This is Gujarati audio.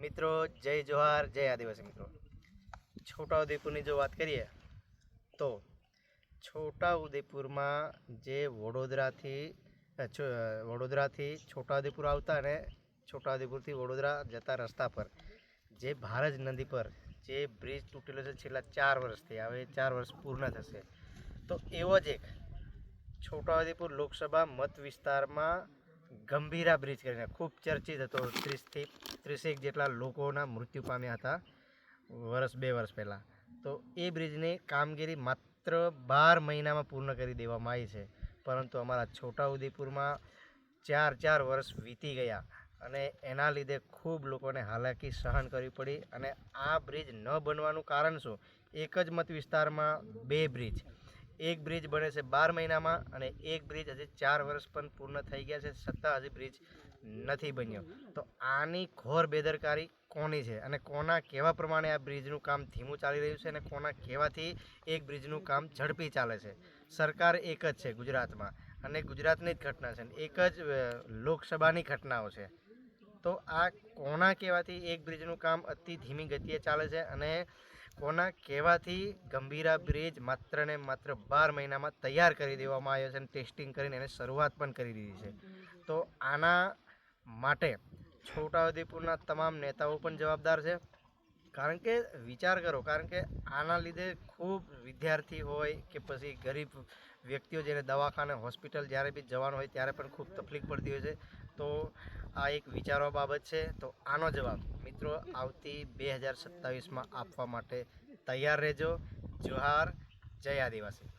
મિત્રો જય જોહાર જય આદિવાસી મિત્રો। છોટાઉદેપુરની જો વાત કરીએ તો છોટાઉદેપુરમાં જે વડોદરાથી છોટાઉદેપુર આવતા અને છોટાઉદેપુરથી વડોદરા જતા રસ્તા પર જે ભારજ નદી પર જે બ્રિજ તૂટેલો છે છેલ્લા 4 વર્ષથી, હવે 4 વર્ષ પૂર્ણ થશે, તો એવો જ એક છોટાઉદેપુર લોકસભા મત વિસ્તારમાં ગંભીરા બ્રિજ કરીને ખૂબ ચર્ચિત હતો। 30 જેટલા લોકોના મૃત્યુ પામ્યા હતા વર્ષ 2 વર્ષ પહેલાં। તો એ બ્રિજની કામગીરી માત્ર 12 મહિનામાં પૂર્ણ કરી દેવામાં આવી છે, પરંતુ અમારા છોટાઉદેપુરમાં 4 વર્ષ વીતી ગયા અને એના લીધે ખૂબ લોકોને હાલાકી સહન કરવી પડી। અને આ બ્રિજ ન બનવાનું કારણ શું? એક જ મત વિસ્તારમાં 2 બ્રિજ, એક બ્રિજ બને છે 12 મહિનામાં અને એક બ્રિજ હજી 4 વર્ષ પણ પૂર્ણ થઈ ગયા છે, છતાં હજી બ્રિજ નથી બન્યો। તો આની ઘોર બેદરકારી કોની છે અને કોના કહેવા પ્રમાણે આ બ્રિજનું કામ ધીમું ચાલી રહ્યું છે અને કોના કહેવાથી એક બ્રિજનું કામ ઝડપી ચાલે છે? સરકાર એક જ છે ગુજરાતમાં અને ગુજરાતની જ ઘટના છે, એક જ લોકસભાની ઘટનાઓ છે। તો આ કોના કહેવાથી એક બ્રિજનું કામ અતિ ધીમી ગતિએ ચાલે છે અને કોના કહેવાથી ગંભીરા બ્રિજ માત્ર ને માત્ર 12 મહિનામાં તૈયાર કરી દેવામાં આવ્યો છે અને ટેસ્ટિંગ કરીને એને શરૂઆત પણ કરી દીધી છે? તો આના માટે છોટાઉદેપુરના તમામ નેતાઓ પણ જવાબદાર છે। કારણ કે વિચાર કરો, કારણ કે આના લીધે ખૂબ વિદ્યાર્થી હોય કે પછી ગરીબ વ્યક્તિઓ જેને દવાખાને હોસ્પિટલ જ્યારે બી જવાનું હોય ત્યારે પણ ખૂબ તકલીફ પડતી હોય છે। તો આ એક વિચારવા બાબત છે। તો આનો જવાબ મિત્રો આવતી 2027માં આપવા માટે તૈયાર રહેજો। જોહાર, જય આદિવાસી।